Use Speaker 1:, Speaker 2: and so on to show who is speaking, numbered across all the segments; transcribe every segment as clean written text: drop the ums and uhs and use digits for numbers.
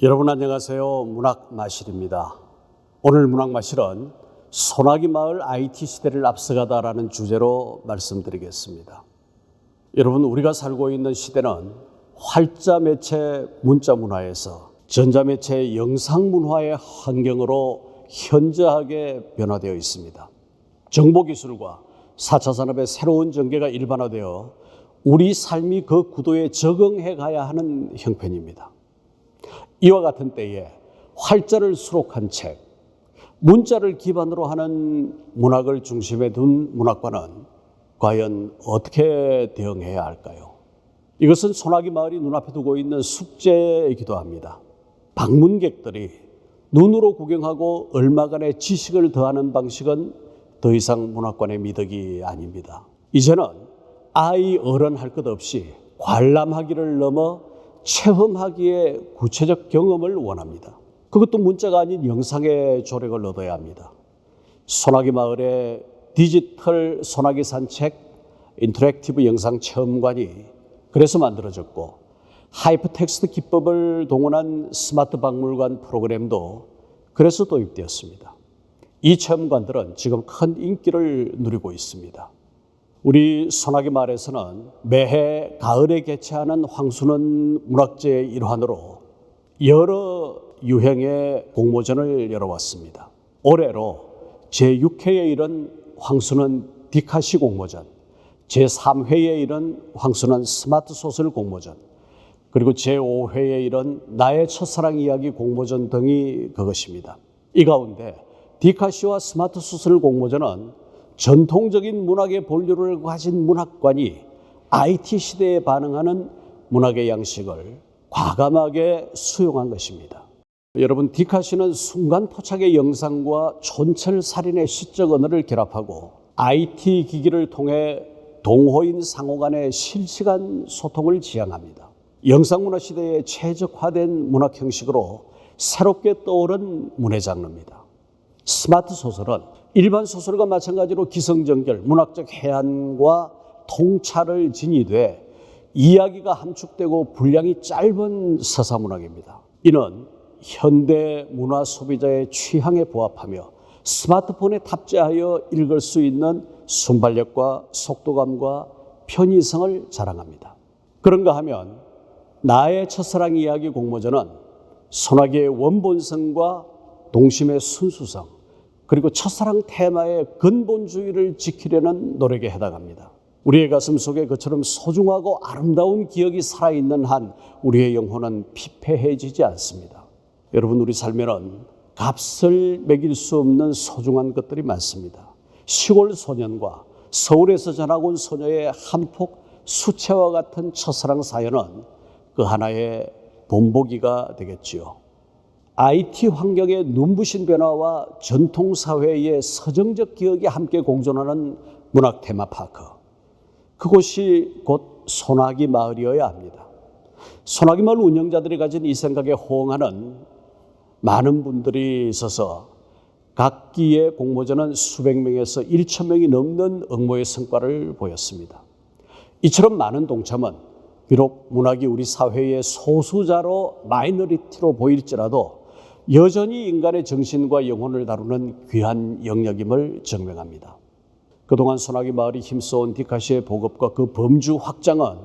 Speaker 1: 여러분 안녕하세요. 문학마실입니다. 오늘 문학마실은 소나기 마을 IT 시대를 앞서가다라는 주제로 말씀드리겠습니다. 여러분, 우리가 살고 있는 시대는 활자 매체 문자 문화에서 전자 매체 영상 문화의 환경으로 현저하게 변화되어 있습니다. 정보기술과 4차 산업의 새로운 전개가 일반화되어 우리 삶이 그 구도에 적응해 가야 하는 형편입니다. 이와 같은 때에 활자를 수록한 책, 문자를 기반으로 하는 문학을 중심에 둔 문학관은 과연 어떻게 대응해야 할까요? 이것은 소나기 마을이 눈앞에 두고 있는 숙제이기도 합니다. 방문객들이 눈으로 구경하고 얼마간의 지식을 더하는 방식은 더 이상 문학관의 미덕이 아닙니다. 이제는 아이 어른 할 것 없이 관람하기를 넘어 체험하기에 구체적 경험을 원합니다. 그것도 문자가 아닌 영상의 조력을 얻어야 합니다. 소나기 마을의 디지털 소나기 산책 인터랙티브 영상 체험관이 그래서 만들어졌고, 하이퍼텍스트 기법을 동원한 스마트 박물관 프로그램도 그래서 도입되었습니다. 이 체험관들은 지금 큰 인기를 누리고 있습니다. 우리 소나기 마을에서는 매해 가을에 개최하는 황순원 문학제의 일환으로 여러 유형의 공모전을 열어왔습니다. 올해로 제6회에 이른 황순원 디카시 공모전, 제3회에 이른 황순원 스마트 소설 공모전, 그리고 제5회에 이른 나의 첫사랑 이야기 공모전 등이 그것입니다. 이 가운데 디카시와 스마트 소설 공모전은 전통적인 문학의 본류를 가진 문학관이 IT 시대에 반응하는 문학의 양식을 과감하게 수용한 것입니다. 여러분, 디카시는 순간 포착의 영상과 촌철살인의 시적 언어를 결합하고 IT 기기를 통해 동호인 상호 간의 실시간 소통을 지향합니다. 영상문화 시대에 최적화된 문학 형식으로 새롭게 떠오른 문해 장르입니다. 스마트 소설은 일반 소설과 마찬가지로 기성정결, 문학적 해안과 통찰을 지니되 이야기가 함축되고 분량이 짧은 서사문학입니다. 이는 현대 문화 소비자의 취향에 부합하며 스마트폰에 탑재하여 읽을 수 있는 순발력과 속도감과 편의성을 자랑합니다. 그런가 하면 나의 첫사랑 이야기 공모전은 소나기의 원본성과 동심의 순수성, 그리고 첫사랑 테마의 근본주의를 지키려는 노력에 해당합니다. 우리의 가슴 속에 그처럼 소중하고 아름다운 기억이 살아있는 한 우리의 영혼은 피폐해지지 않습니다. 여러분, 우리 삶에는 값을 매길 수 없는 소중한 것들이 많습니다. 시골 소년과 서울에서 전학 온 소녀의 한폭 수채화 같은 첫사랑 사연은 그 하나의 본보기가 되겠지요. IT 환경의 눈부신 변화와 전통사회의 서정적 기억이 함께 공존하는 문학 테마파크, 그곳이 곧 소나기 마을이어야 합니다. 소나기 마을 운영자들이 가진 이 생각에 호응하는 많은 분들이 있어서 각 기의 공모전은 수백 명에서 1천 명이 넘는 응모의 성과를 보였습니다. 이처럼 많은 동참은 비록 문학이 우리 사회의 소수자로 마이너리티로 보일지라도 여전히 인간의 정신과 영혼을 다루는 귀한 영역임을 증명합니다. 그동안 소나기 마을이 힘써온 디카시의 보급과 그 범주 확장은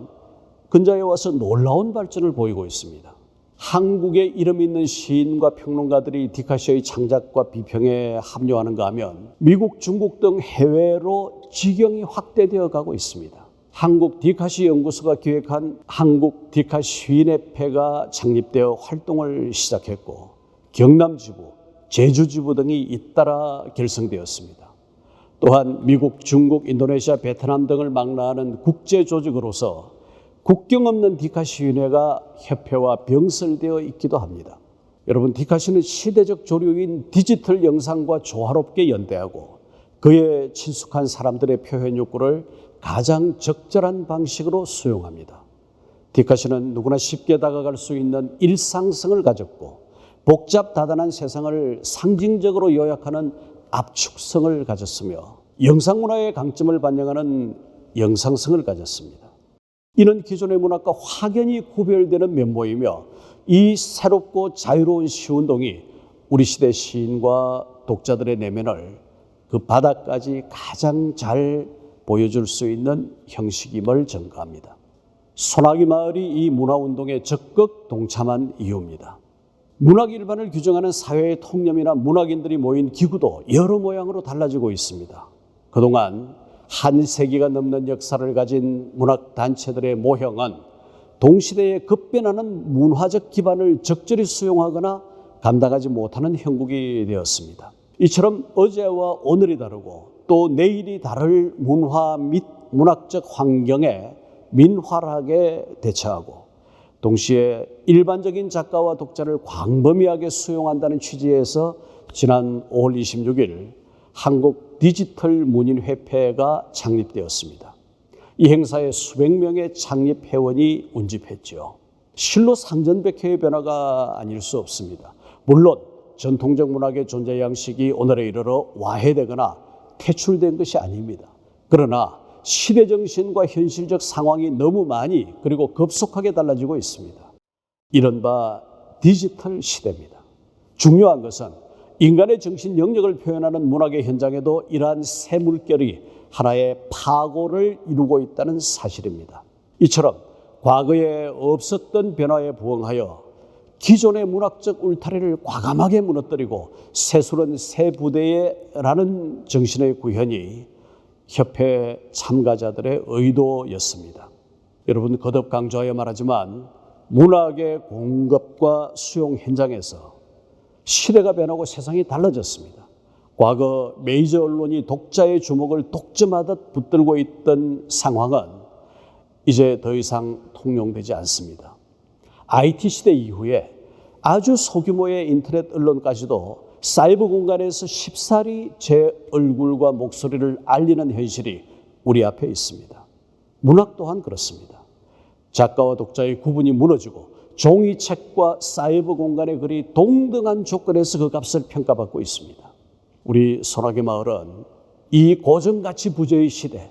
Speaker 1: 근자에 와서 놀라운 발전을 보이고 있습니다. 한국에 이름 있는 시인과 평론가들이 디카시의 창작과 비평에 합류하는가 하면 미국, 중국 등 해외로 지경이 확대되어 가고 있습니다. 한국 디카시 연구소가 기획한 한국 디카시 시인회가 창립되어 활동을 시작했고, 경남지부, 제주지부 등이 잇따라 결성되었습니다. 또한 미국, 중국, 인도네시아, 베트남 등을 망라하는 국제조직으로서 국경 없는 디카시위원회가 협회와 병설되어 있기도 합니다. 여러분, 디카시는 시대적 조류인 디지털 영상과 조화롭게 연대하고 그에 친숙한 사람들의 표현 욕구를 가장 적절한 방식으로 수용합니다. 디카시는 누구나 쉽게 다가갈 수 있는 일상성을 가졌고 복잡다단한 세상을 상징적으로 요약하는 압축성을 가졌으며 영상문화의 강점을 반영하는 영상성을 가졌습니다. 이는 기존의 문학과 확연히 구별되는 면모이며 이 새롭고 자유로운 시운동이 우리 시대 시인과 독자들의 내면을 그 바닥까지 가장 잘 보여줄 수 있는 형식임을 전가합니다. 소나기 마을이 이 문화운동에 적극 동참한 이유입니다. 문학 일반을 규정하는 사회의 통념이나 문학인들이 모인 기구도 여러 모양으로 달라지고 있습니다. 그동안 한 세기가 넘는 역사를 가진 문학단체들의 모형은 동시대에 급변하는 문화적 기반을 적절히 수용하거나 감당하지 못하는 형국이 되었습니다. 이처럼 어제와 오늘이 다르고 또 내일이 다를 문화 및 문학적 환경에 민활하게 대처하고 동시에 일반적인 작가와 독자를 광범위하게 수용한다는 취지에서 지난 5월 26일 한국 디지털 문인회패가 창립되었습니다. 이 행사에 수백 명의 창립 회원이 운집했죠. 실로 상전백회의 변화가 아닐 수 없습니다. 물론 전통적 문학의 존재 양식이 오늘에 이르러 와해되거나 퇴출된 것이 아닙니다. 그러나 시대 정신과 현실적 상황이 너무 많이 그리고 급속하게 달라지고 있습니다. 이른바 디지털 시대입니다. 중요한 것은 인간의 정신 영역을 표현하는 문학의 현장에도 이러한 새 물결이 하나의 파고를 이루고 있다는 사실입니다. 이처럼 과거에 없었던 변화에 부응하여 기존의 문학적 울타리를 과감하게 무너뜨리고 새술은 새 부대에라는 정신의 구현이 협회 참가자들의 의도였습니다. 여러분, 거듭 강조하여 말하지만 문학의 공급과 수용 현장에서 시대가 변하고 세상이 달라졌습니다. 과거 메이저 언론이 독자의 주목을 독점하듯 붙들고 있던 상황은 이제 더 이상 통용되지 않습니다. IT 시대 이후에 아주 소규모의 인터넷 언론까지도 사이버 공간에서 쉽사리 제 얼굴과 목소리를 알리는 현실이 우리 앞에 있습니다. 문학 또한 그렇습니다. 작가와 독자의 구분이 무너지고 종이책과 사이버 공간의 글이 동등한 조건에서 그 값을 평가받고 있습니다. 우리 소나기 마을은 이 고정가치 부재의 시대,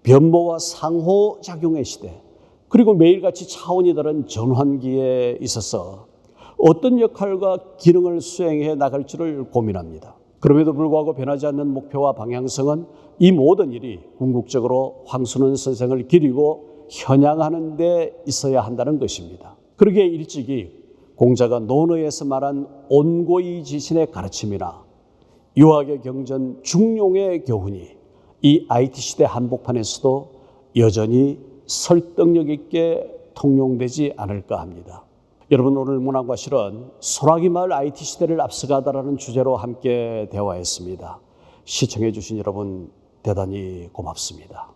Speaker 1: 변모와 상호작용의 시대, 그리고 매일같이 차원이 다른 전환기에 있어서 어떤 역할과 기능을 수행해 나갈지를 고민합니다. 그럼에도 불구하고 변하지 않는 목표와 방향성은 이 모든 일이 궁극적으로 황순원 선생을 기리고 현양하는 데 있어야 한다는 것입니다. 그러기에 일찍이 공자가 논어에서 말한 온고이지신의 가르침이나 유학의 경전, 중용의 교훈이 이 IT 시대 한복판에서도 여전히 설득력 있게 통용되지 않을까 합니다. 여러분, 오늘 문학과 실은 소나기 마을 IT 시대를 앞서가다라는 주제로 함께 대화했습니다. 시청해 주신 여러분 대단히 고맙습니다.